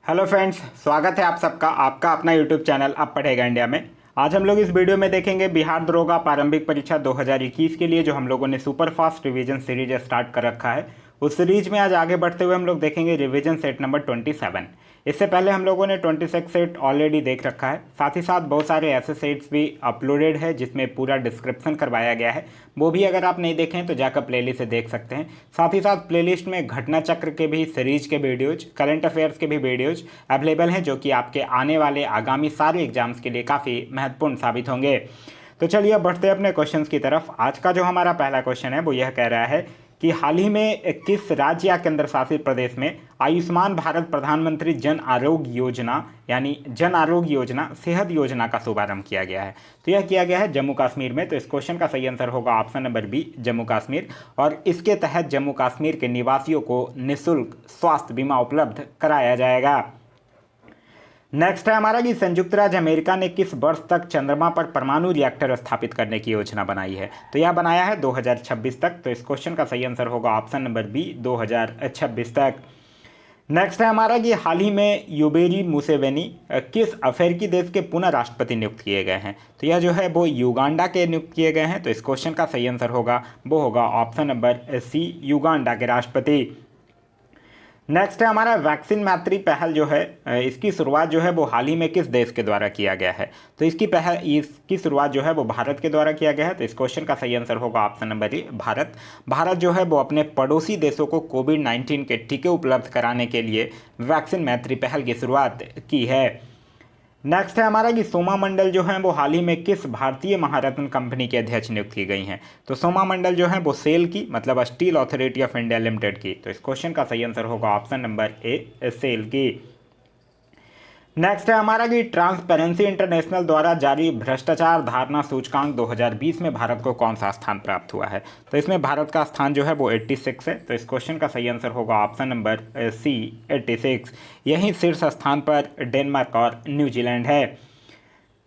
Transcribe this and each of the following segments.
Hello friends, स्वागत है आप सबका आपका अपना यूट्यूब चैनल अब पढ़ेगा इंडिया में। आज हम लोग इस वीडियो में देखेंगे बिहार दरोगा प्रारंभिक परीक्षा 2021 के लिए जो हम लोगों ने super fast revision series start कर रखा है। उस सीरीज में आज आगे बढ़ते हुए हम लोग देखेंगे रिवीजन सेट नंबर 27। इससे पहले हम लोगों ने 26 सेट ऑलरेडी देख रखा है। साथ ही साथ बहुत सारे ऐसे सेट्स भी अपलोडेड है जिसमें पूरा डिस्क्रिप्शन करवाया गया है। वो भी अगर आप नहीं देखें तो जाकर प्लेलिस्ट से देख सकते हैं। साथ ही साथ प्लेलिस्ट में घटना चक्र के भी सीरीज के वीडियोज, करंट अफेयर्स के भी वीडियोज अवेलेबल हैं जो कि आपके आने वाले आगामी सारे एग्जाम्स के लिए काफ़ी महत्वपूर्ण साबित होंगे। तो चलिए अब बढ़ते हैं अपने क्वेश्चंस की तरफ। आज का जो हमारा पहला क्वेश्चन है वो यह कह रहा है कि हाल ही में किस राज्य या केंद्र शासित प्रदेश में आयुष्मान भारत प्रधानमंत्री जन आरोग्य योजना यानी जन आरोग्य योजना सेहत योजना का शुभारंभ किया गया है। तो यह किया गया है जम्मू कश्मीर में। तो इस क्वेश्चन का सही आंसर होगा option number B, Jammu Kashmir. और इसके तहत जम्मू कश्मीर के निवासियों को निःशुल्क स्वास्थ्य बीमा उपलब्ध कराया जाएगा। नेक्स्ट है हमारा कि संयुक्त राज्य अमेरिका ने किस वर्ष तक चंद्रमा पर परमाणु रिएक्टर स्थापित करने की योजना बनाई है। तो यह बनाया है 2026 तक। तो इस क्वेश्चन का सही आंसर होगा ऑप्शन नंबर बी, 2026 तक। नेक्स्ट है हमारा कि हाल ही में योवेरी मुसेवेनी किस अफ्रीकी देश के पुनः राष्ट्रपति नियुक्त किए गए हैं। तो यह जो है वो युगांडा के नियुक्त किए गए हैं। तो इस क्वेश्चन का सही आंसर होगा वो होगा ऑप्शन नंबर सी, युगांडा के राष्ट्रपति। नेक्स्ट है हमारा वैक्सीन मैत्री पहल जो है इसकी शुरुआत जो है वो हाल ही में किस देश के द्वारा किया गया है। तो इसकी शुरुआत जो है वो भारत के द्वारा किया गया है। तो इस क्वेश्चन का सही आंसर होगा option number A, Bharat. Bharat जो है वो अपने पड़ोसी देशों को कोविड-19 के टीके उपलब्ध कराने के लिए वैक्सीन मैत्री पहल की शुरुआत की है। नेक्स्ट है हमारा कि सोमा मंडल जो है वो हाल ही में किस भारतीय महारत्न कंपनी के अध्यक्ष नियुक्त की गई हैं। तो सोमा मंडल जो है वो सेल की मतलब steel authority of India limited की। तो इस क्वेश्चन का सही आंसर होगा ऑप्शन नंबर ए, सेल की। नेक्स्ट है हमारा कि ट्रांसपेरेंसी इंटरनेशनल द्वारा जारी भ्रष्टाचार धारणा सूचकांक 2020 में भारत को कौन सा स्थान प्राप्त हुआ है। तो इसमें भारत का स्थान जो है वो 86 है। तो इस क्वेश्चन का सही आंसर होगा ऑप्शन नंबर सी, 86। यहीं शीर्ष स्थान पर डेनमार्क और न्यूजीलैंड है।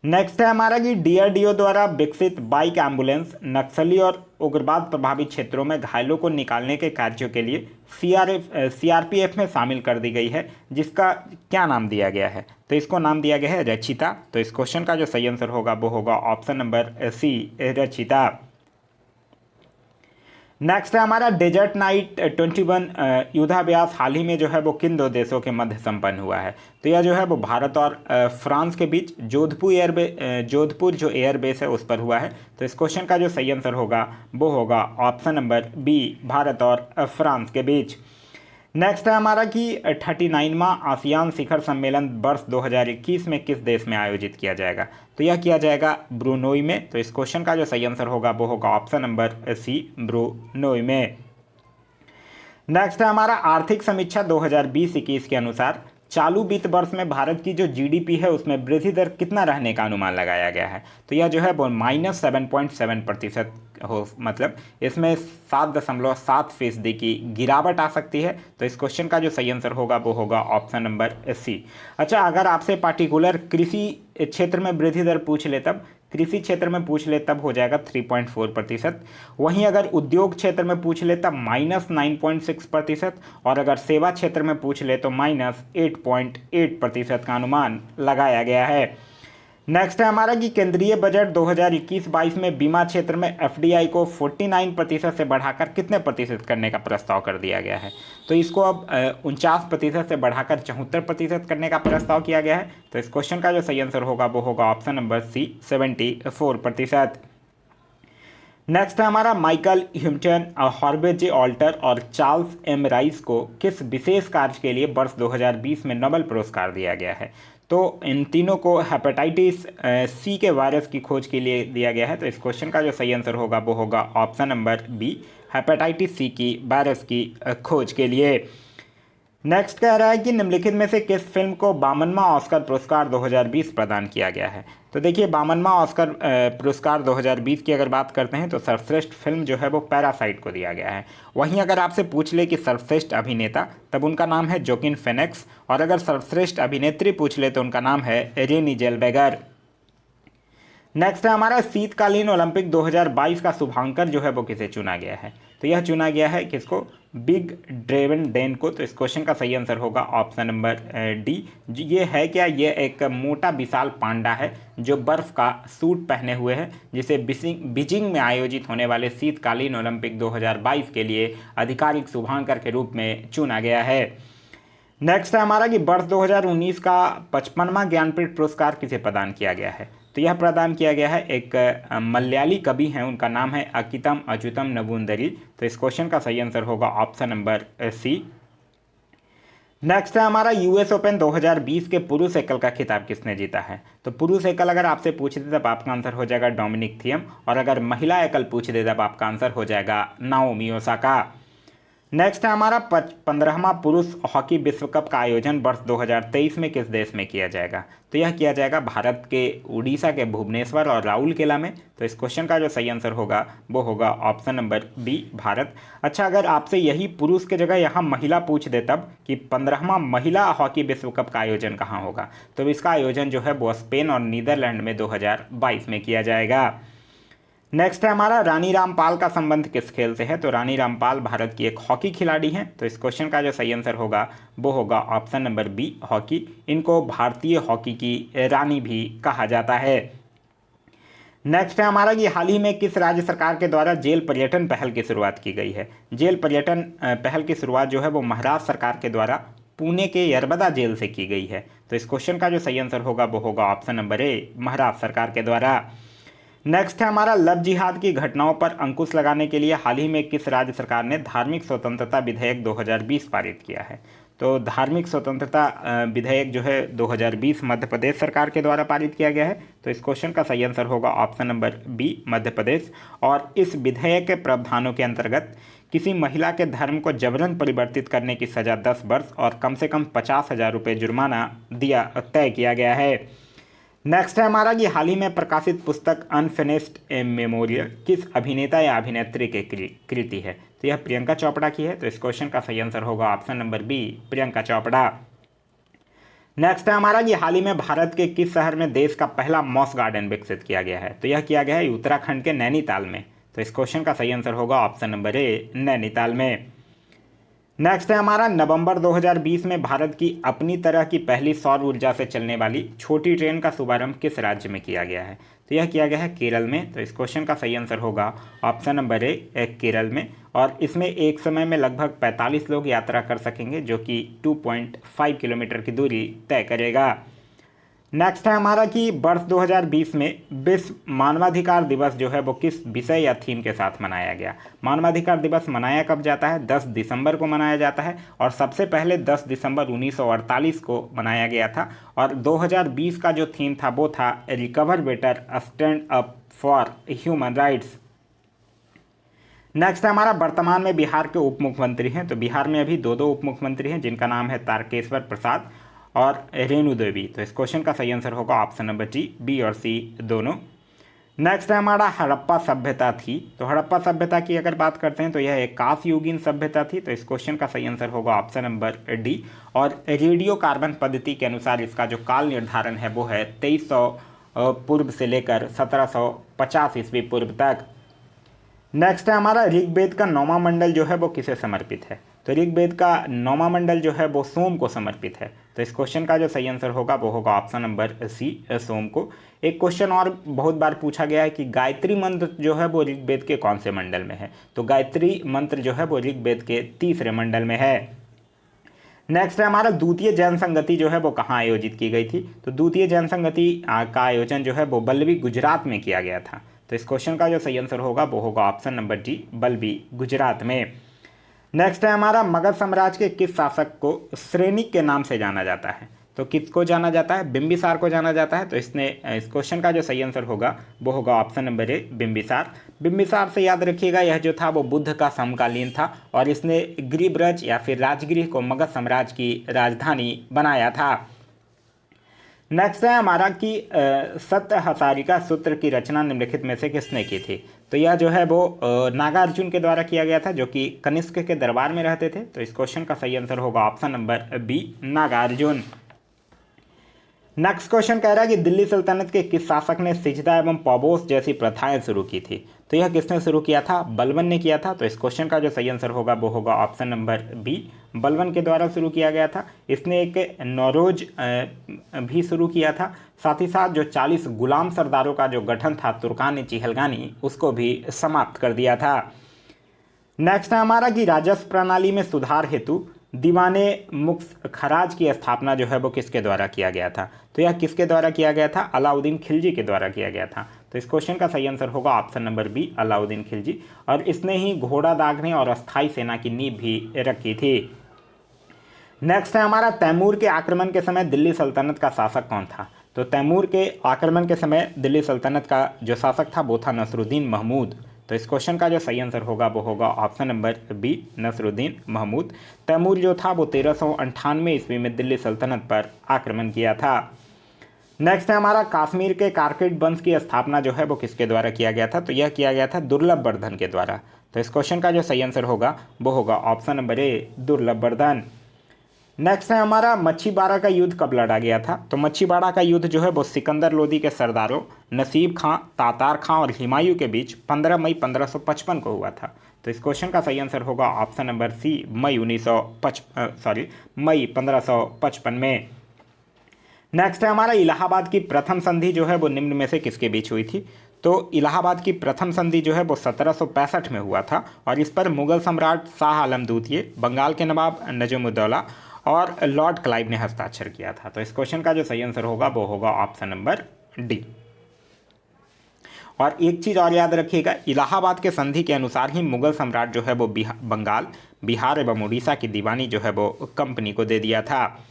नेक्स्ट है हमारा कि डीआरडीओ द्वारा विकसित बाइक एम्बुलेंस नक्सली और उग्रवाद प्रभावित क्षेत्रों में घायलों को निकालने के कार्यों के लिए सीआरपीएफ में शामिल कर दी गई है, जिसका क्या नाम दिया गया है। तो इसको नाम दिया गया है रचिता। तो इस क्वेश्चन का जो सही आंसर होगा वो होगा option number C, Rachita. Next है हमारा डेजर्ट नाइट 21 युद्धाभ्यास हाल ही में जो है वो किन दो देशों के मध्य संपन्न हुआ है। तो यह जो है वो भारत और फ्रांस के बीच जोधपुर जो एयरबेस है उस पर हुआ है। तो इस क्वेश्चन का जो सही आंसर होगा वो होगा ऑप्शन नंबर बी, भारत और फ्रांस के बीच। नेक्स्ट है हमारा कि 39वां आसियान शिखर सम्मेलन वर्ष 2021 में किस देश में आयोजित किया जाएगा। तो यह किया जाएगा ब्रुनोई में। तो इस क्वेश्चन का जो सही आंसर होगा वो होगा ऑप्शन नंबर सी, ब्रुनोई में। नेक्स्ट है हमारा आर्थिक समीक्षा 2020-21 के अनुसार चालू वित्त वर्ष में भारत की जो जीडीपी है उसमें वृद्धि दर कितना रहने का अनुमान लगाया गया है। तो यह जो है वो -7.7% हो, मतलब इसमें 7.7% की गिरावट आ सकती है। तो इस क्वेश्चन का जो सही आंसर होगा वो होगा ऑप्शन नंबर सी। अच्छा, अगर आपसे पार्टिकुलर कृषि क्षेत्र में वृद्धि दर पूछ ले तब कृषि क्षेत्र में पूछ ले तब हो जाएगा 3.4%। वहीं अगर उद्योग क्षेत्र में पूछ ले तब -9.6%। और अगर सेवा क्षेत्र में पूछ ले तो -8.8% का अनुमान लगाया गया है। नेक्स्ट है हमारा कि केंद्रीय बजट 2021-22 में बीमा क्षेत्र में एफडीआई को 49% से बढ़ाकर कितने प्रतिशत करने का प्रस्ताव कर दिया गया है। तो इसको अब 49% से बढ़ाकर 74% करने का प्रस्ताव किया गया है। तो इस क्वेश्चन का जो सही आंसर होगा वो होगा ऑप्शन नंबर सी, 74%। नेक्स्ट है हमारा माइकल ह्यूमटन, हॉर्वे जे ऑल्टर और चार्ल्स एम राइस को किस विशेष कार्य के लिए वर्ष 2020 में नोबेल पुरस्कार दिया गया है। तो इन तीनों को हेपेटाइटिस सी के वायरस की खोज के लिए दिया गया है। तो इस क्वेश्चन का जो सही आंसर होगा वो होगा option number B, hepatitis C की वायरस की खोज के लिए। नेक्स्ट कह रहा है कि निम्नलिखित में से किस फिल्म को 52वां ऑस्कर पुरस्कार 2020 प्रदान किया गया है। तो देखिए 52वां ऑस्कर पुरस्कार 2020 की अगर बात करते हैं तो सर्वश्रेष्ठ फिल्म जो है वो पैरासाइट को दिया गया है। वहीं अगर आपसे पूछ ले कि सर्वश्रेष्ठ अभिनेता तब उनका नाम है जोकिन फेनिक्स। और अगर सर्वश्रेष्ठ अभिनेत्री पूछ ले तो उनका नाम है रेनी जेल्वेगर। नेक्स्ट है हमारा शीतकालीन ओलंपिक 2022 का शुभांकर जो है वो किसे चुना गया है। तो यह चुना गया है किसको, बिग ड्रेवन डेन को। तो इस क्वेश्चन का सही आंसर होगा ऑप्शन नंबर डी। ये है क्या, ये एक मोटा विशाल पांडा है जो बर्फ का सूट पहने हुए है, जिसे बीजिंग में आयोजित होने वाले शीतकालीन ओलंपिक 2022 के लिए आधिकारिक शुभांकर के रूप में चुना गया है। नेक्स्ट है हमारा कि वर्ष 2019 का 55वां ज्ञानपीठ पुरस्कार किसे प्रदान किया गया है। तो यह प्रदान किया गया है एक मलयाली कवि हैं, उनका नाम है अकितम अच्युतम नवुंदरी। तो इस क्वेश्चन का सही आंसर होगा ऑप्शन नंबर सी। नेक्स्ट है हमारा यूएस ओपन 2020 के पुरुष एकल का खिताब किसने जीता है। तो पुरुष एकल अगर आपसे पूछ दे तब आपका आंसर हो जाएगा डोमिनिक थियम, और अगर महिला एकल पूछ दे तब आपका आंसर हो जाएगा नाओमी ओसाका। नेक्स्ट है हमारा 15वां पुरुष हॉकी विश्व कप का आयोजन वर्ष 2023 में किस देश में किया जाएगा। तो यह किया जाएगा भारत के उड़ीसा के भुवनेश्वर और राउरकेला में। तो इस क्वेश्चन का जो सही आंसर होगा वो होगा ऑप्शन नंबर बी, भारत। अच्छा, अगर आपसे यही पुरुष के जगह यहाँ महिला पूछ दे तब कि 15वां महिला हॉकी विश्व कप का आयोजन कहाँ होगा, तो इसका आयोजन जो है वो स्पेन और नीदरलैंड में 2022 में किया जाएगा। नेक्स्ट है हमारा रानी रामपाल का संबंध किस खेल से है। तो रानी रामपाल भारत की एक हॉकी खिलाड़ी हैं। तो इस क्वेश्चन का जो सही आंसर होगा वो होगा ऑप्शन नंबर बी, हॉकी। इनको भारतीय हॉकी की रानी भी कहा जाता है। नेक्स्ट है हमारा कि हाल ही में किस राज्य सरकार के द्वारा जेल पर्यटन पहल की शुरुआत की गई है। जेल पर्यटन पहल की शुरुआत जो है वो महाराष्ट्र सरकार के द्वारा पुणे के यरबदा जेल से की गई है। तो इस क्वेश्चन का जो सही आंसर होगा वो होगा ऑप्शन नंबर ए, महाराष्ट्र सरकार के द्वारा। नेक्स्ट है हमारा लव जिहाद की घटनाओं पर अंकुश लगाने के लिए हाल ही में किस राज्य सरकार ने धार्मिक स्वतंत्रता विधेयक 2020 पारित किया है। तो धार्मिक स्वतंत्रता विधेयक जो है 2020 मध्य प्रदेश सरकार के द्वारा पारित किया गया है। तो इस क्वेश्चन का सही आंसर होगा option number B, Madhya Pradesh. और इस विधेयक के प्रावधानों के अंतर्गत किसी महिला के धर्म को जबरन परिवर्तित करने की सजा 10 वर्ष और कम से कम 50,000 रुपये जुर्माना तय किया गया है। नेक्स्ट है हमारा कि हाल ही में प्रकाशित पुस्तक अनफिनिश्ड मेमोरियल किस अभिनेता या अभिनेत्री की कृति है। तो यह प्रियंका चोपड़ा की है। तो इस क्वेश्चन का सही आंसर होगा option number B, Priyanka Chopra. Next है हमारा कि हाल ही में भारत के किस शहर में देश का पहला मॉस गार्डन विकसित किया गया है। तो यह किया गया है उत्तराखंड के नैनीताल में। तो इस क्वेश्चन का सही आंसर होगा ऑप्शन नंबर ए, नैनीताल में। नेक्स्ट है हमारा नवंबर 2020 में भारत की अपनी तरह की पहली सौर ऊर्जा से चलने वाली छोटी ट्रेन का शुभारंभ किस राज्य में किया गया है। तो यह किया गया है केरल में। तो इस क्वेश्चन का सही आंसर होगा ऑप्शन नंबर ए, केरल में। और इसमें एक समय में लगभग 45 लोग यात्रा कर सकेंगे, जो कि 2.5 किलोमीटर की दूरी तय करेगा। नेक्स्ट है हमारा कि वर्ष 2020 में विश्व मानवाधिकार दिवस जो है वो किस विषय या थीम के साथ मनाया गया। मानवाधिकार दिवस मनाया कब जाता है, 10 दिसंबर को मनाया जाता है, और सबसे पहले 10 दिसंबर 1948 को मनाया गया था। और 2020 का जो थीम था वो था recover better, stand up for human rights. Next हमारा वर्तमान में बिहार के उप मुख्यमंत्री हैं। तो बिहार में अभी दो उप मुख्यमंत्री हैं, जिनका नाम है तारकेश्वर प्रसाद और रेणु देवी। तो इस क्वेश्चन का सही आंसर होगा ऑप्शन नंबर जी, बी और सी दोनों। नेक्स्ट है हमारा हड़प्पा सभ्यता थी। तो हड़प्पा सभ्यता की अगर बात करते हैं तो यह एक कांस्ययुगीन सभ्यता थी। तो इस क्वेश्चन का सही आंसर होगा ऑप्शन नंबर डी। और रेडियो कार्बन पद्धति के अनुसार इसका जो काल निर्धारण है वो है 2300 पूर्व से लेकर 1750 ईस्वी पूर्व तक। नेक्स्ट है हमारा ऋग्वेद का 9वां मंडल जो है वो किसे समर्पित है। तो ऋग्वेद का 9वां मंडल जो है वो सोम को समर्पित है। तो इस क्वेश्चन का जो सही आंसर होगा वो होगा ऑप्शन नंबर सी, सोम को। एक क्वेश्चन और बहुत बार पूछा गया है कि गायत्री मंत्र जो है वो ऋग्वेद के कौन से मंडल में है। तो गायत्री मंत्र जो है वो ऋग्वेद के 3रे मंडल में है। नेक्स्ट है हमारा द्वितीय जैन संगति जो है वो कहाँ आयोजित की गई थी। तो द्वितीय जैन संगति का आयोजन जो है वो बल्लभी, गुजरात में किया गया था। तो इस क्वेश्चन का जो सही आंसर होगा वो होगा ऑप्शन नंबर जी, बल्लभी, गुजरात में। नेक्स्ट है हमारा मगध साम्राज्य के किस शासक को श्रेणिक के नाम से जाना जाता है। तो किसको जाना जाता है, बिंबिसार को जाना जाता है। तो इस क्वेश्चन का जो सही आंसर होगा वो होगा option number A, Bimbisara. Bimbisara से याद रखिएगा यह जो था वो बुद्ध का समकालीन था, और इसने गिरिब्रज या फिर राजगृह को मगध साम्राज्य की राजधानी बनाया था। नेक्स्ट है हमारा कि सप्तहसारिका सूत्र की रचना निम्नलिखित में से किसने की थी। तो यह जो है वो नागार्जुन के द्वारा किया गया था, जो कि कनिष्क के दरबार में रहते थे। तो इस क्वेश्चन का सही आंसर होगा option number B, Nagarjuna. Next question कह रहा है कि दिल्ली सल्तनत के किस शासक ने सिजदा एवं पौबोस जैसी प्रथाएं शुरू की थी। तो यह किसने शुरू किया था? बलबन ने किया था। तो इस क्वेश्चन का जो सही आंसर होगा वो होगा ऑप्शन नंबर बी, बलबन के द्वारा शुरू किया गया था। इसने एक नौरोज भी शुरू किया था। साथ ही साथ जो 40 गुलाम सरदारों का जो गठन था तुर्कान चिहलगानी, उसको भी समाप्त कर दिया था। नेक्स्ट है हमारा कि राजस्व प्रणाली में सुधार हेतु दीवाने मुक्त खराज की स्थापना जो है वो किसके द्वारा किया गया था। तो यह किसके द्वारा किया गया था? अलाउद्दीन खिलजी के द्वारा किया गया था। तो इस क्वेश्चन का सही आंसर होगा option number B, Alauddin Khilji. और इसने ही घोड़ा दागने और अस्थायी सेना की नींव भी रखी थी। नेक्स्ट है हमारा तैमूर के आक्रमण के समय दिल्ली सल्तनत का शासक कौन था। तो तैमूर के आक्रमण के समय दिल्ली सल्तनत का जो शासक था वो था नसरुद्दीन महमूद। तो इस क्वेश्चन का जो सही आंसर होगा वो होगा option number B, Nasiruddin Mahmud. Timur जो था वो 1398 ईस्वी में दिल्ली सल्तनत पर आक्रमण किया था। नेक्स्ट है हमारा कश्मीर के कारकेड वंश की स्थापना जो है वो किसके द्वारा किया गया था। तो यह किया गया था दुर्लभ वर्धन के द्वारा। तो इस क्वेश्चन का जो सही आंसर होगा वो होगा ऑप्शन नंबर ए, दुर्लभ वर्धन। नेक्स्ट है हमारा मच्छीबाड़ा का युद्ध कब लड़ा गया था। तो मच्छीबाड़ा का युद्ध जो है वो सिकंदर लोदी के सरदारों नसीब खां, तातार खां और हुमायूं के बीच 15 मई 1555 को हुआ था। तो इस क्वेश्चन का सही आंसर होगा ऑप्शन नंबर सी, मई 1555 में। नेक्स्ट है हमारा इलाहाबाद की प्रथम संधि जो है वो निम्न में से किसके बीच हुई थी। तो इलाहाबाद की प्रथम संधि जो है वो 1765 में हुआ था और इस पर मुगल सम्राट शाह आलम द्वितीय, बंगाल के नवाब नजमुद्दौला और लॉर्ड क्लाइव ने हस्ताक्षर किया था। तो इस क्वेश्चन का जो सही आंसर होगा वो होगा ऑप्शन नंबर डी। और एक चीज़ और याद रखिएगा, इलाहाबाद के संधि के अनुसार ही मुगल सम्राट जो है वो बंगाल, बिहार एवं उड़ीसा की दीवानी जो है वो कंपनी को दे दिया था।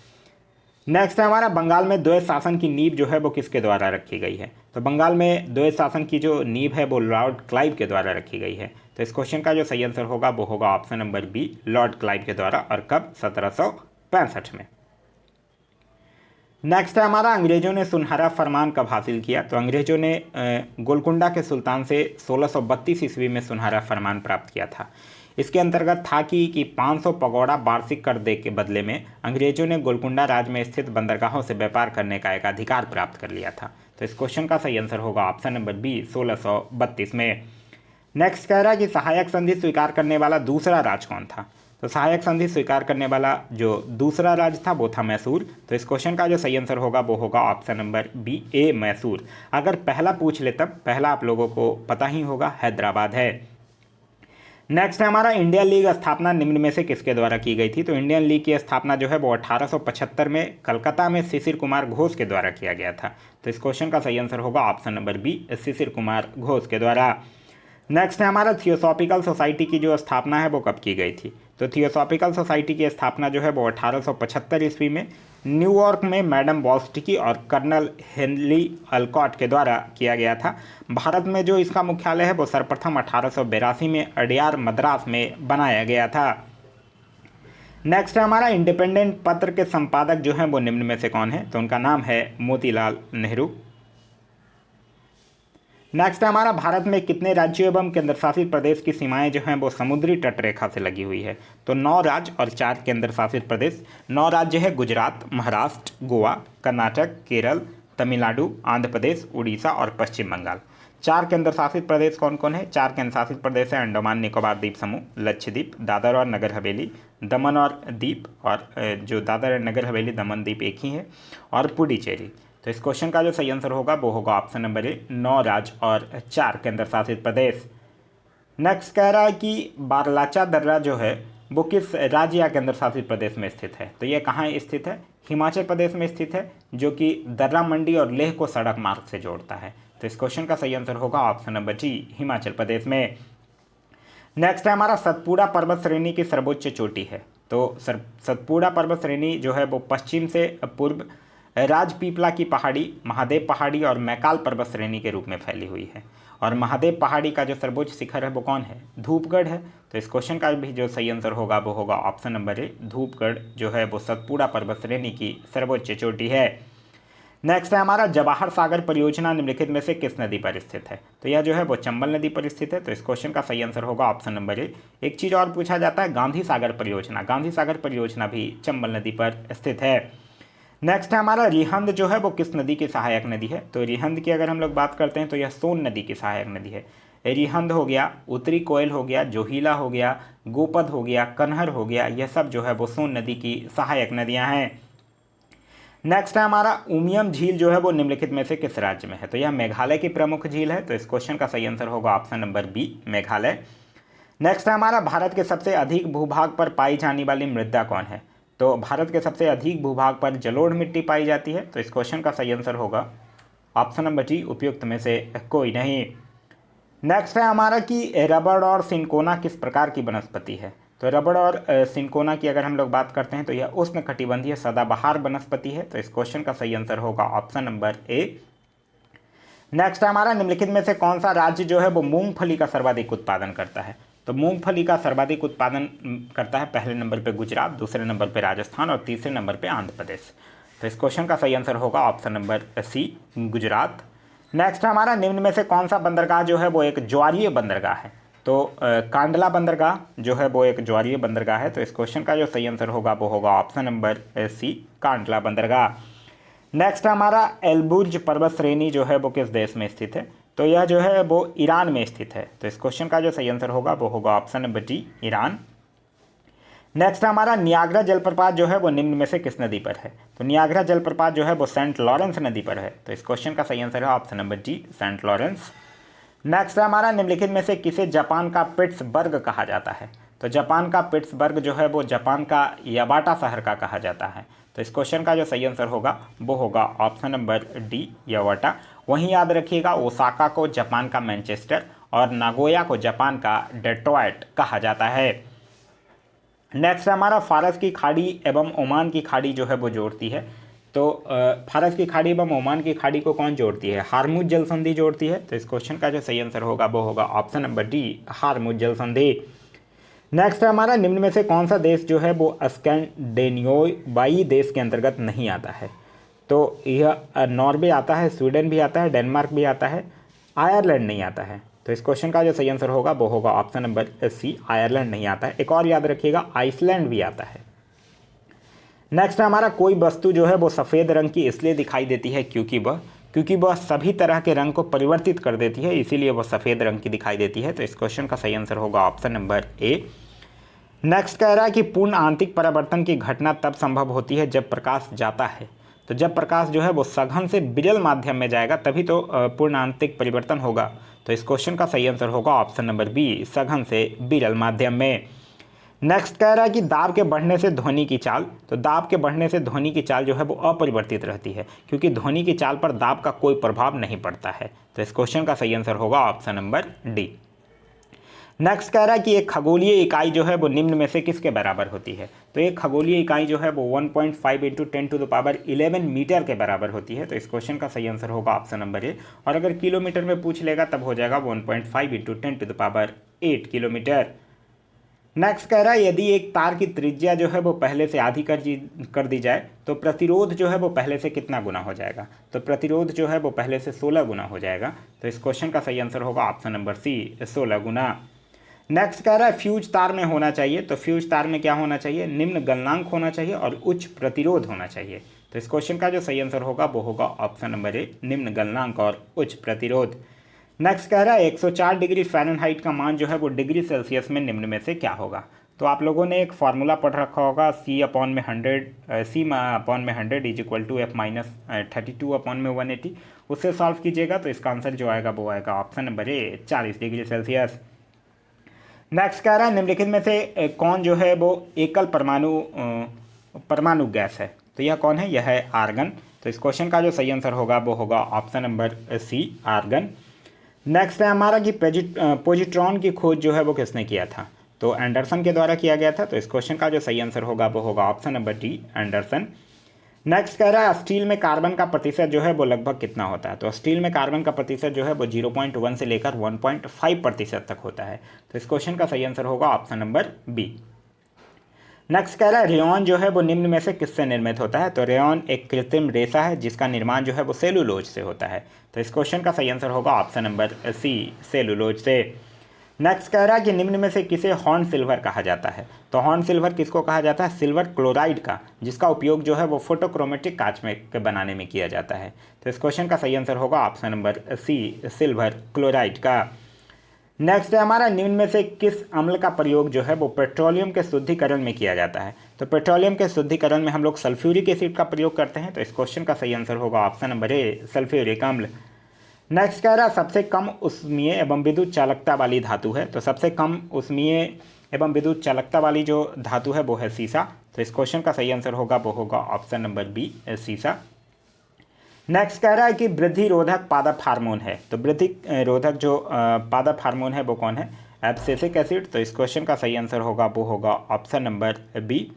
नेक्स्ट है हमारा बंगाल में द्वैत शासन की नींव जो है वो किसके द्वारा रखी गई है। तो बंगाल में द्वैत शासन की जो नींव है वो लॉर्ड क्लाइव के द्वारा रखी गई है। तो इस क्वेश्चन का जो सही आंसर होगा वो होगा option number B, Lord Clive के द्वारा। और कब? 1765 में। नेक्स्ट है हमारा अंग्रेजों ने सुनहरा फरमान कब हासिल किया। तो अंग्रेजों ने गोलकुंडा के सुल्तान से 1632 ईस्वी में सुनहरा फरमान प्राप्त किया था। इसके अंतर्गत था कि 500 पगोड़ा वार्षिक कर दे के बदले में अंग्रेजों ने गोलकुंडा राज्य में स्थित बंदरगाहों से व्यापार करने का एक अधिकार प्राप्त कर लिया था। तो इस क्वेश्चन का सही आंसर होगा ऑप्शन नंबर बी, 1632 में। नेक्स्ट कह रहा है कि सहायक संधि स्वीकार करने वाला दूसरा राज्य कौन था। तो सहायक संधि स्वीकार करने वाला जो दूसरा राज्य था वो था मैसूर। तो इस क्वेश्चन का जो सही आंसर होगा वो होगा ऑप्शन नंबर बी, ए, मैसूर। अगर पहला पूछ ले तब पहला आप लोगों को पता ही होगा, हैदराबाद है। नेक्स्ट है हमारा इंडियन लीग स्थापना निम्न में से किसके द्वारा की गई थी। तो इंडियन लीग की स्थापना जो है वो 1875 में कलकत्ता में शिशिर कुमार घोष के द्वारा किया गया था। तो इस क्वेश्चन का सही आंसर होगा option number B, Shishir Kumar Ghosh के द्वारा। नेक्स्ट है हमारा थियोसॉफिकल सोसाइटी की जो स्थापना है वो कब की गई थी। तो थियोसॉफिकल सोसाइटी की स्थापना जो है वो 1875 ईस्वी में न्यूयॉर्क में मैडम बॉल्स्टिकी और कर्नल हेनली अल्कॉट के द्वारा किया गया था। भारत में जो इसका मुख्यालय है वो सर्वप्रथम 1882 में अडयार, मद्रास में बनाया गया था। नेक्स्ट है हमारा इंडिपेंडेंट पत्र के संपादक जो हैं वो निम्न में से कौन है। तो उनका नाम है मोतीलाल नेहरू। नेक्स्ट है हमारा भारत में कितने राज्यों एवं केंद्र शासित प्रदेश की सीमाएं जो हैं वो समुद्री तटरेखा से लगी हुई है। तो 9 राज्य और 4 केंद्र शासित प्रदेश। 9 राज्य है गुजरात, महाराष्ट्र, गोवा, कर्नाटक, केरल, तमिलनाडु, आंध्र प्रदेश, उड़ीसा और पश्चिम बंगाल। 4 केंद्र शासित प्रदेश कौन कौन है। 4 केंद्र शासित प्रदेश है अंडमान निकोबार द्वीप समूह, लक्षद्वीप, दादर और नगर हवेली, दमन और दीप, और जो दादर और नगर हवेली दमन द्वीप एक ही है, और पुडुचेरी। तो इस क्वेश्चन का जो सही आंसर होगा वो होगा ऑप्शन नंबर ए, 9 राज्य और 4 केंद्र शासित प्रदेश। नेक्स्ट कह रहा है कि बारलाचा दर्रा जो है वो किस राज्य या केंद्र शासित प्रदेश में स्थित है। तो ये कहाँ स्थित है। हिमाचल प्रदेश में स्थित है, जो कि दर्रा मंडी और लेह को सड़क मार्ग से जोड़ता है। तो इस क्वेश्चन का सही आंसर होगा option number D, Himachal Pradesh में। नेक्स्ट है हमारा सतपुड़ा पर्वत श्रेणी की सर्वोच्च चोटी है। तो सतपुड़ा पर्वत श्रेणी जो है वो पश्चिम से पूर्व राजपीपला की पहाड़ी, महादेव पहाड़ी और मैकाल पर्वत श्रेणी के रूप में फैली हुई है। और महादेव पहाड़ी का जो सर्वोच्च शिखर है वो कौन है। धूपगढ़ है। तो इस क्वेश्चन का भी जो सही आंसर होगा वो होगा ऑप्शन नंबर ए, धूपगढ़ जो है वो सतपुड़ा पर्वत श्रेणी की सर्वोच्च चोटी है। नेक्स्ट है हमारा जवाहर सागर परियोजना निम्नलिखित में से किस नदी पर स्थित है। तो यह जो है वो चंबल नदी पर स्थित है। तो इस क्वेश्चन का सही आंसर होगा ऑप्शन नंबर ए। एक चीज़ और पूछा जाता है, गांधी सागर परियोजना। गांधी सागर परियोजना भी चंबल नदी पर स्थित है। नेक्स्ट है हमारा रिहंद जो है वो किस नदी की सहायक नदी है। तो रिहंद की अगर हम लोग बात करते हैं तो यह सोन नदी की सहायक नदी है। रिहंद हो गया, उत्तरी कोयल हो गया, जोहिला हो गया, गोपद हो गया, कन्हर हो गया, यह सब जो है वो सोन नदी की सहायक नदियां हैं। नेक्स्ट है हमारा उमियम झील जो है वो निम्नलिखित में से किस राज्य में है। तो यह मेघालय की प्रमुख झील है। तो इस क्वेश्चन का सही आंसर होगा option number B, Meghalaya. Next है हमारा भारत के सबसे अधिक भूभाग पर पाई जाने वाली मृदा कौन है। तो भारत के सबसे अधिक भूभाग पर जलोढ़ मिट्टी पाई जाती है। तो इस क्वेश्चन का सही आंसर होगा ऑप्शन नंबर डी, उपयुक्त में से कोई नहीं। नेक्स्ट है हमारा कि रबड़ और सिंकोना किस प्रकार की वनस्पति है। तो रबड़ और सिंकोना की अगर हम लोग बात करते हैं तो यह उष्णकटिबंधीय सदाबहार वनस्पति है। तो इस क्वेश्चन का सही आंसर होगा ऑप्शन नंबर ए। नेक्स्ट हमारा निम्नलिखित में से कौन सा राज्य जो है वो मूंगफली का सर्वाधिक उत्पादन करता है। तो मूंगफली का सर्वाधिक उत्पादन करता है पहले नंबर पे गुजरात, दूसरे नंबर पे राजस्थान और तीसरे नंबर पे आंध्र प्रदेश। तो इस क्वेश्चन का सही आंसर होगा option number C, Gujarat. Next हमारा निम्न में से कौन सा बंदरगाह जो है वो एक ज्वारीय बंदरगाह है। तो कांडला बंदरगाह जो है वो एक ज्वारीय बंदरगाह है। तो इस क्वेश्चन का जो सही आंसर होगा वो होगा ऑप्शन नंबर सी, कांडला बंदरगाह। नेक्स्ट हमारा एलबुर्ज पर्वत श्रेणी जो है वो किस देश में स्थित है। तो यह जो है वो ईरान में स्थित है। तो इस क्वेश्चन का जो सही आंसर होगा वो होगा option number D, Iran. Next हमारा नियाग्रा जलप्रपात जो है वो निम्न में से किस नदी पर है। तो नियाग्रा जलप्रपात जो है वो सेंट लॉरेंस नदी पर है। तो इस क्वेश्चन का सही आंसर है option number D, Saint Lawrence. Next हमारा निम्नलिखित में से किसे जापान का पिट्सबर्ग कहा जाता है। तो जापान का पिट्सबर्ग जो है वो जापान का याबाटा शहर का कहा जाता है। तो इस क्वेश्चन का जो सही आंसर होगा वो होगा ऑप्शन नंबर डी, याबाटा। वहीं याद रखिएगा ओसाका को जापान का मैनचेस्टर और नागोया को जापान का डेट्रॉयट कहा जाता है। नेक्स्ट हमारा फारस की खाड़ी एवं ओमान की खाड़ी जो है वो जोड़ती है। तो फारस की खाड़ी एवं ओमान की खाड़ी को कौन जोड़ती है। हार्मुज जल संधि जोड़ती है। तो इस क्वेश्चन का जो सही आंसर होगा वो होगा ऑप्शन नंबर डी, हार्मुज जल संधि। नेक्स्ट हमारा निम्न में से कौन सा देश जो है वो स्कैंडिनेवियाई देश के अंतर्गत नहीं आता है। तो यह नॉर्वे आता है, स्वीडन भी आता है, डेनमार्क भी आता है, आयरलैंड नहीं आता है। तो इस क्वेश्चन का जो सही आंसर होगा वो होगा ऑप्शन नंबर सी, आयरलैंड नहीं आता है। एक और याद रखिएगा, आइसलैंड भी आता है। नेक्स्ट हमारा कोई वस्तु जो है वो सफ़ेद रंग की इसलिए दिखाई देती है क्योंकि वह सभी तरह के रंग को परिवर्तित कर देती है, इसीलिए वह सफ़ेद रंग की दिखाई देती है। तो इस क्वेश्चन का सही आंसर होगा ऑप्शन नंबर ए। नेक्स्ट कह रहा है कि पूर्ण आंतरिक परावर्तन की घटना तब संभव होती है जब प्रकाश जाता है। तो जब प्रकाश जो है वो सघन से विरल माध्यम में जाएगा तभी तो पूर्ण आंतरिक परिवर्तन होगा। तो इस क्वेश्चन का सही आंसर होगा ऑप्शन नंबर बी, सघन से विरल माध्यम में। नेक्स्ट कह रहा है कि दाब के बढ़ने से ध्वनि की चाल। तो दाब के बढ़ने से ध्वनि की चाल जो है वो अपरिवर्तित रहती है क्योंकि ध्वनि की चाल पर दाब का कोई प्रभाव नहीं पड़ता है। तो इस क्वेश्चन का सही आंसर होगा ऑप्शन नंबर डी। नेक्स्ट कह रहा है कि एक खगोलीय इकाई जो है वो निम्न में से किसके बराबर होती है। तो एक खगोलीय इकाई जो है वो 1.5 × 10⁻11 मीटर के बराबर होती है। तो इस क्वेश्चन का सही आंसर होगा ऑप्शन नंबर ए। और अगर किलोमीटर में पूछ लेगा तब हो जाएगा 1.5 × 10⁸ किलोमीटर। नेक्स्ट कह रहा है यदि एक तार की त्रिज्या जो है वो पहले से आधी कर दी जाए तो प्रतिरोध जो है वो पहले से कितना गुना हो जाएगा। तो प्रतिरोध जो है वो पहले से 16 गुना हो जाएगा। तो इस क्वेश्चन का सही आंसर होगा ऑप्शन नंबर सी, 16 गुना। नेक्स्ट कह रहा है फ्यूज तार में होना चाहिए। तो फ्यूज तार में क्या होना चाहिए, निम्न गलनांक होना चाहिए और उच्च प्रतिरोध होना चाहिए। तो इस क्वेश्चन का जो सही आंसर होगा वो होगा ऑप्शन नंबर ए, निम्न गलनांक और उच्च प्रतिरोध। नेक्स्ट कह रहा है 104 डिग्री फ़ारेनहाइट का मान जो है वो डिग्री सेल्सियस में निम्न में से क्या होगा। तो आप लोगों ने एक फार्मूला पढ़ रखा होगा, C/100 F-32/180, उससे सॉल्व कीजिएगा। तो इसका आंसर जो आएगा वो आएगा option number A, 40 degree Celsius. Next कह रहा है निम्नलिखित में से कौन जो है वो एकल परमाणु गैस है। तो यह कौन है, यह है आर्गन। तो इस क्वेश्चन का जो सही आंसर होगा वो होगा option number C, argon. Next है हमारा कि पोजिट्रॉन की खोज जो है वो किसने किया था। तो एंडरसन के द्वारा किया गया था। तो इस क्वेश्चन का जो सही आंसर होगा वो होगा option number D, Anderson. Next कह रहा है स्टील में कार्बन का प्रतिशत जो है वो लगभग कितना होता है। तो स्टील में कार्बन का प्रतिशत जो है वो 0.1 से लेकर 1.5% तक होता है। तो इस क्वेश्चन का सही आंसर होगा ऑप्शन नंबर बी। नेक्स्ट कह रहा है रेयॉन जो है वो निम्न में से किससे निर्मित होता है। तो रेयॉन एक कृत्रिम रेशा है जिसका निर्माण जो है वो सेलुलोज से होता है। तो इस क्वेश्चन का सही आंसर होगा ऑप्शन नंबर सी, सेलुलोज से। नेक्स्ट कह रहा है कि निम्न में से किसे हॉर्न सिल्वर कहा जाता है। तो हॉर्न सिल्वर किसको कहा जाता है? सिल्वर क्लोराइड का, जिसका उपयोग जो है वो फोटोक्रोमेटिक कांच में के बनाने में किया जाता है। तो इस क्वेश्चन का सही आंसर होगा option number C, silver chloride का। नेक्स्ट है हमारा, निम्न में से किस अम्ल का प्रयोग जो है वो पेट्रोलियम के शुद्धिकरण में किया जाता है। तो पेट्रोलियम के शुद्धिकरण में हम लोग सल्फ्यूरिक एसिड का प्रयोग करते हैं। तो इस क्वेश्चन का सही आंसर होगा ऑप्शन नंबर ए, सल्फ्यूरिक अम्ल। नेक्स्ट कह रहा है सबसे कम उष्मीय एवं विद्युत चालकता वाली धातु है। तो सबसे कम उष्मीय एवं विद्युत चालकता वाली जो धातु है वो है सीसा। तो इस क्वेश्चन का सही आंसर होगा वो होगा ऑप्शन नंबर बी, सीसा। नेक्स्ट कह रहा है कि वृद्धि रोधक पादप हार्मोन है। तो वृद्धि रोधक जो पादप हार्मोन है वो कौन है? Abscisic acid. तो इस क्वेश्चन का सही आंसर होगा वो होगा ऑप्शन नंबर बी।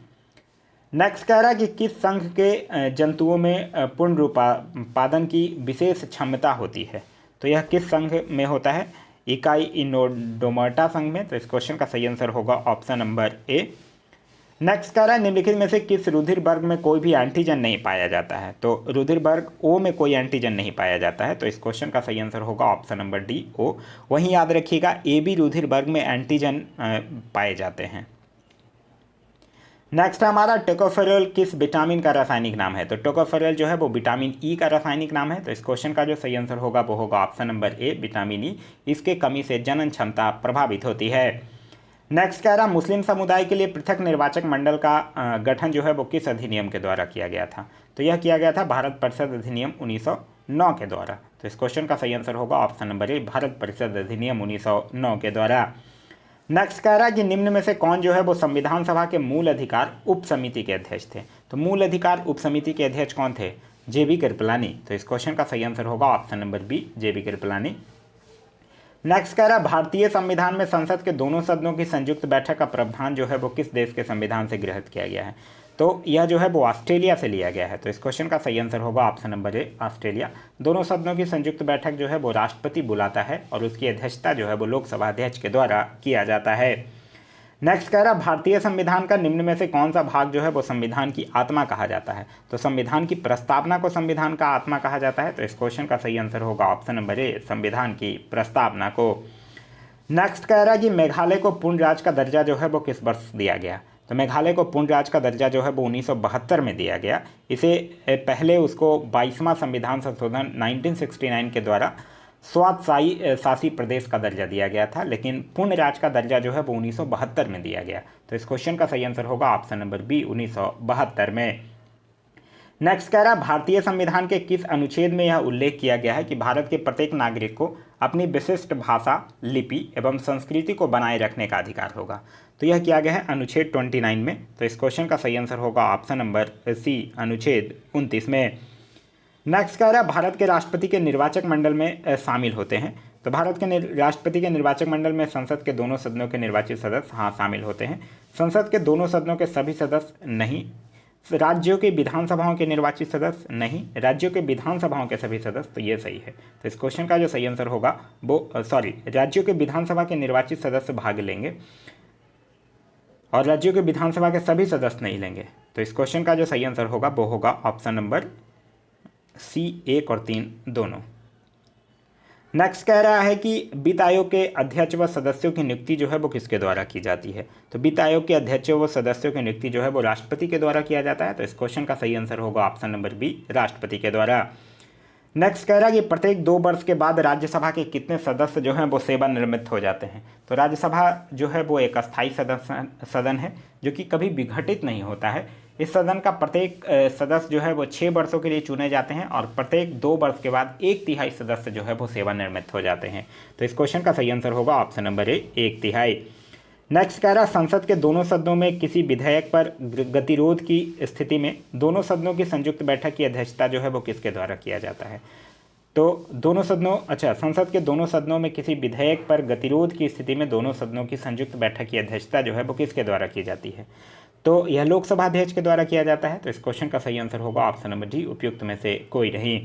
नेक्स्ट कह रहा है कि किस संघ के जंतुओं में पूर्ण रूपापादन की विशेष क्षमता होती है। तो यह किस संघ में होता है? इकाई इनोडोमर्टा संघ में। तो इस क्वेश्चन का सही आंसर होगा ऑप्शन नंबर ए। नेक्स्ट कह रहा है निम्नलिखित में से किस रुधिर वर्ग में कोई भी एंटीजन नहीं पाया जाता है। तो रुधिर वर्ग ओ में कोई एंटीजन नहीं पाया जाता है। तो इस क्वेश्चन का सही आंसर होगा ऑप्शन नंबर डी, ओ। वहीं याद रखिएगा ए बी रुधिर वर्ग में एंटीजन पाए जाते हैं। नेक्स्ट हमारा टोकोफेरोल किस विटामिन का रासायनिक नाम है। तो टोकोफेरोल जो है वो विटामिन ई का रासायनिक नाम है। तो इस क्वेश्चन का जो सही आंसर होगा वो होगा option number A, vitamin E. इसके कमी से जनन क्षमता प्रभावित होती है। नेक्स्ट कह रहा मुस्लिम समुदाय के लिए पृथक निर्वाचक मंडल का गठन जो है वो किस अधिनियम के द्वारा किया गया था। तो यह किया गया था भारत परिषद अधिनियम 1909 के द्वारा। तो इस क्वेश्चन का सही आंसर होगा ऑप्शन नंबर ए, भारत परिषद अधिनियम 1909 के द्वारा। नेक्स्ट कह रहा है कि निम्न में से कौन जो है वो संविधान सभा के मूल अधिकार उप समिति के अध्यक्ष थे। तो मूल अधिकार उप समिति के अध्यक्ष कौन थे? जे.बी. कृपलानी। तो इस क्वेश्चन का सही आंसर होगा option number B, J B. Kripalani. Next कह रहा है भारतीय संविधान में संसद के दोनों सदनों की संयुक्त बैठक का प्रावधान जो है वो किस देश के संविधान से गृहीत किया गया है। तो यह जो है वो ऑस्ट्रेलिया से लिया गया है। तो इस क्वेश्चन का सही आंसर होगा ऑप्शन नंबर ए, ऑस्ट्रेलिया। दोनों सदनों की संयुक्त बैठक जो है वो राष्ट्रपति बुलाता है और उसकी अध्यक्षता जो है वो लोकसभा अध्यक्ष के द्वारा किया जाता है। नेक्स्ट कह रहा भारतीय संविधान का निम्न में से कौन सा भाग जो है वो संविधान की आत्मा कहा जाता है। तो संविधान की प्रस्तावना को संविधान का आत्मा कहा जाता है। तो इस क्वेश्चन का सही आंसर होगा ऑप्शन नंबर ए, संविधान की प्रस्तावना को। नेक्स्ट कह रहा है कि मेघालय को पूर्ण राज्य का दर्जा जो है वो किस वर्ष दिया गया। तो मेघालय को पूर्ण राज्य का दर्जा जो है वो 1972 में दिया गया। इसे पहले उसको 22वां संविधान संशोधन 1969 के द्वारा स्वायत्त शासी प्रदेश का दर्जा दिया गया था, लेकिन पूर्ण राज्य का दर्जा जो है वो 1972 में दिया गया। तो इस क्वेश्चन का सही आंसर होगा ऑप्शन नंबर बी, 1972 में। नेक्स्ट कह रहा है भारतीय संविधान के किस अनुच्छेद में यह उल्लेख किया गया है कि भारत के प्रत्येक नागरिक को अपनी विशिष्ट भाषा, लिपि एवं संस्कृति को बनाए रखने का अधिकार होगा। तो यह किया गया है अनुच्छेद 29 में। तो इस क्वेश्चन का सही आंसर होगा ऑप्शन नंबर सी, अनुच्छेद 29 में। नेक्स्ट कह रहा है भारत के राष्ट्रपति के निर्वाचक मंडल में शामिल होते हैं। तो भारत के राष्ट्रपति के निर्वाचक मंडल में संसद के दोनों सदनों के निर्वाचित सदस्य शामिल होते हैं। संसद के दोनों सदनों के सभी सदस्य नहीं। राज्यों के विधानसभाओं के निर्वाचित सदस्य नहीं। राज्यों के विधानसभाओं के सभी सदस्य। तो ये सही है। तो इस क्वेश्चन का जो सही आंसर होगा वो राज्यों के विधानसभा के निर्वाचित सदस्य भाग लेंगे और राज्यों के विधानसभा के सभी सदस्य नहीं लेंगे। तो इस क्वेश्चन का जो सही आंसर होगा वो होगा ऑप्शन नंबर सी, 1 और 3 दोनों। नेक्स्ट कह रहा है कि वित्त आयोग के अध्यक्ष व सदस्यों की नियुक्ति जो है वो किसके द्वारा की जाती है। तो वित्त आयोग के अध्यक्ष व सदस्यों की नियुक्ति जो है वो राष्ट्रपति के द्वारा किया जाता है। तो इस क्वेश्चन का सही आंसर होगा ऑप्शन नंबर बी, राष्ट्रपति के द्वारा। नेक्स्ट कह रहा है कि प्रत्येक 2 वर्ष के बाद राज्यसभा के कितने सदस्य जो हैं वो सेवानिवृत्त हो जाते हैं। तो राज्यसभा जो है वो एक अस्थायी सदन है जो कि कभी विघटित नहीं होता है। इस सदन का प्रत्येक सदस्य जो है वो 6 वर्षों के लिए चुने जाते हैं और प्रत्येक 2 वर्ष के बाद 1/3 सदस्य जो है वो सेवानिवृत्त हो जाते हैं। तो इस क्वेश्चन का सही आंसर होगा ऑप्शन नंबर ए, 1/3। नेक्स्ट कह रहा संसद के दोनों सदनों में किसी विधेयक पर गतिरोध की स्थिति में दोनों सदनों की संयुक्त बैठक की अध्यक्षता जो है वो किसके द्वारा किया जाता है। तो संसद के दोनों सदनों में किसी विधेयक पर गतिरोध की स्थिति में दोनों सदनों की संयुक्त बैठक की अध्यक्षता जो है वो किसके द्वारा की जाती है। तो यह लोकसभा अध्यक्ष के द्वारा किया जाता है। तो इस क्वेश्चन का सही आंसर होगा ऑप्शन नंबर डी, उपयुक्त में से कोई नहीं।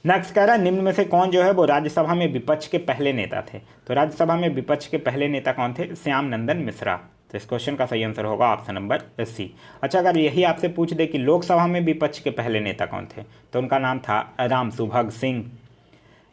नेक्स्ट कह रहा है निम्न में से कौन जो है वो राज्यसभा में विपक्ष के पहले नेता थे। तो राज्यसभा में विपक्ष के पहले नेता कौन थे? श्याम नंदन मिश्रा। तो इस क्वेश्चन का सही आंसर होगा ऑप्शन नंबर सी। अच्छा, अगर यही आपसे पूछ दे कि लोकसभा में विपक्ष के पहले नेता कौन थे तो उनका नाम था राम सुभग सिंह।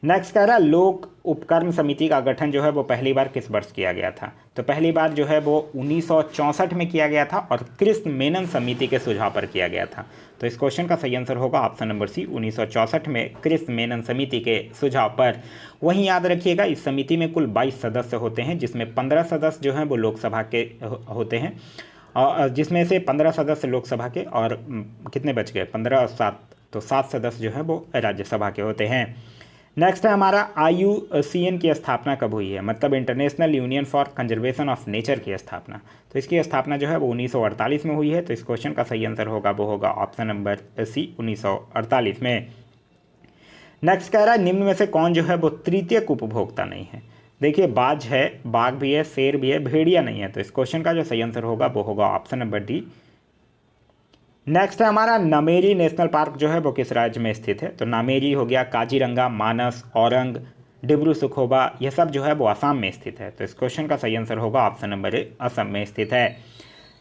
नेक्स्ट कह रहा है लोक उपक्रम समिति का गठन जो है वो पहली बार किस वर्ष किया गया था। तो पहली बार जो है वो 1964 में किया गया था और कृष्ण मेनन समिति के सुझाव पर किया गया था। तो इस क्वेश्चन का सही आंसर होगा ऑप्शन नंबर सी, 1964 में कृष्ण मेनन समिति के सुझाव पर। वहीं याद रखिएगा इस समिति में कुल 22 सदस्य होते हैं, जिसमें 15 सदस्य जो हैं वो लोकसभा के होते हैं, और जिसमें से 15 सदस्य लोकसभा के और कितने बच गए, 15 और 7, तो 7 सदस्य जो हैं वो राज्यसभा के होते हैं। नेक्स्ट है हमारा IUCN की स्थापना कब हुई है, मतलब international union for conservation of nature की स्थापना। तो इसकी स्थापना जो है वो 1948 में हुई है। तो इस क्वेश्चन का सही आंसर होगा वो होगा ऑप्शन नंबर सी, 1948 में। नेक्स्ट कह रहा है निम्न में से कौन जो है वो तृतीयक उपभोक्ता नहीं है। देखिए बाज है, बाघ भी है, शेर भी है, भेड़िया नहीं है। तो इस क्वेश्चन का जो सही आंसर होगा वो होगा ऑप्शन नंबर डी। नेक्स्ट है हमारा नामेरी नेशनल पार्क जो है वो किस राज्य में स्थित है। तो नामेरी हो गया, काजीरंगा, मानस, औरंग, डिब्रू सुखोबा, यह सब जो है वो असम में स्थित है। तो इस क्वेश्चन का सही आंसर होगा ऑप्शन नंबर ए, असम में स्थित है।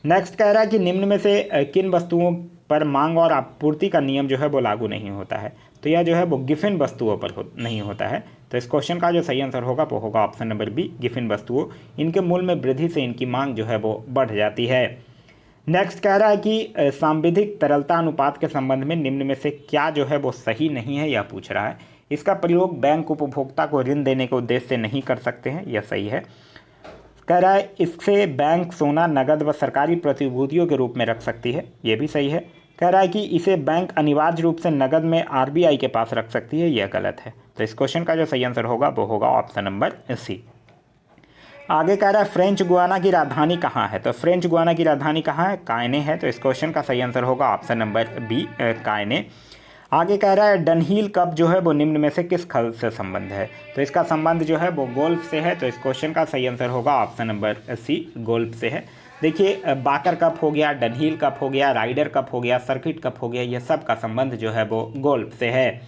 नेक्स्ट कह रहा है कि निम्न में से किन वस्तुओं पर मांग और आपूर्ति का नियम जो है वो लागू नहीं होता है। तो यह जो है वो गिफिन वस्तुओं पर नहीं होता है। तो इस क्वेश्चन का जो सही आंसर होगा वो होगा ऑप्शन नंबर बी, गिफिन वस्तुओं। इनके मूल्य में वृद्धि से इनकी मांग जो है वो बढ़ जाती है। नेक्स्ट कह रहा है कि सांविधिक तरलता अनुपात के संबंध में निम्न में से क्या जो है वो सही नहीं है, यह पूछ रहा है। इसका प्रयोग बैंक उपभोक्ता को ऋण देने के उद्देश्य से नहीं कर सकते हैं, यह सही है। कह रहा है इससे बैंक सोना, नगद व सरकारी प्रतिभूतियों के रूप में रख सकती है, यह भी सही है। कह रहा है कि इसे बैंक अनिवार्य रूप से नगद में RBI के पास रख सकती है, यह गलत है। तो इस क्वेश्चन का जो सही आंसर होगा वो होगा ऑप्शन नंबर सी। आगे कह रहा है फ्रेंच गुयाना की राजधानी कहाँ है। तो फ्रेंच गुयाना की राजधानी कहाँ है, कायने है। तो इस क्वेश्चन का सही आंसर होगा ऑप्शन नंबर बी, कायने। आगे कह रहा है डनहील कप जो है वो निम्न में से किस खल से संबंध है। तो इसका संबंध जो है वो गोल्फ से है। तो इस क्वेश्चन का सही आंसर होगा ऑप्शन नंबर सी, गोल्फ से है। देखिए बाकर कप हो गया, डनहील कप हो गया, राइडर कप हो गया, सर्किट कप हो गया, यह सब का संबंध जो है वो गोल्फ से है।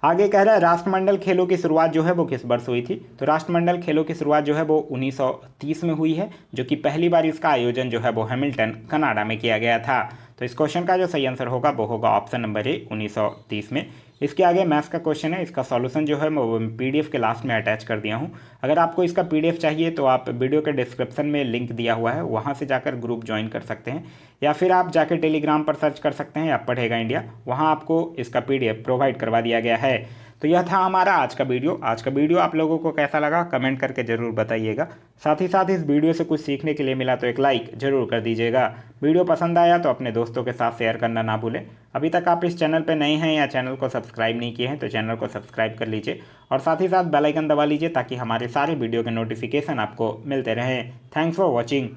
आगे कह रहा है राष्ट्रमंडल खेलों की शुरुआत जो है वो किस वर्ष हुई थी। तो राष्ट्रमंडल खेलों की शुरुआत जो है वो 1930 में हुई है, जो कि पहली बार इसका आयोजन जो है वो हैमिल्टन, कनाडा में किया गया था। तो इस क्वेश्चन का जो सही आंसर होगा वो होगा ऑप्शन नंबर ए, 1930 में। इसके आगे मैथ्स का क्वेश्चन है, इसका सॉल्यूशन जो है मैं PDF के लास्ट में अटैच कर दिया हूँ। अगर आपको इसका PDF चाहिए तो आप वीडियो के डिस्क्रिप्शन में लिंक दिया हुआ है, वहाँ से जाकर ग्रुप ज्वाइन कर सकते हैं, या फिर आप जाकर टेलीग्राम पर सर्च कर सकते हैं, आप पढ़ेगा इंडिया, वहाँ आपको इसका PDF प्रोवाइड करवा दिया गया है। तो यह था हमारा आज का वीडियो। आज का वीडियो आप लोगों को कैसा लगा कमेंट करके ज़रूर बताइएगा। साथ ही साथ इस वीडियो से कुछ सीखने के लिए मिला तो एक लाइक ज़रूर कर दीजिएगा। वीडियो पसंद आया तो अपने दोस्तों के साथ शेयर करना ना भूलें। अभी तक आप इस चैनल पर नए हैं या चैनल को सब्सक्राइब नहीं किए हैं तो चैनल को सब्सक्राइब कर लीजिए और साथ ही साथ बेल आइकन दबा लीजिए ताकि हमारे सारे वीडियो के नोटिफिकेशन आपको मिलते रहें। Thanks for watching.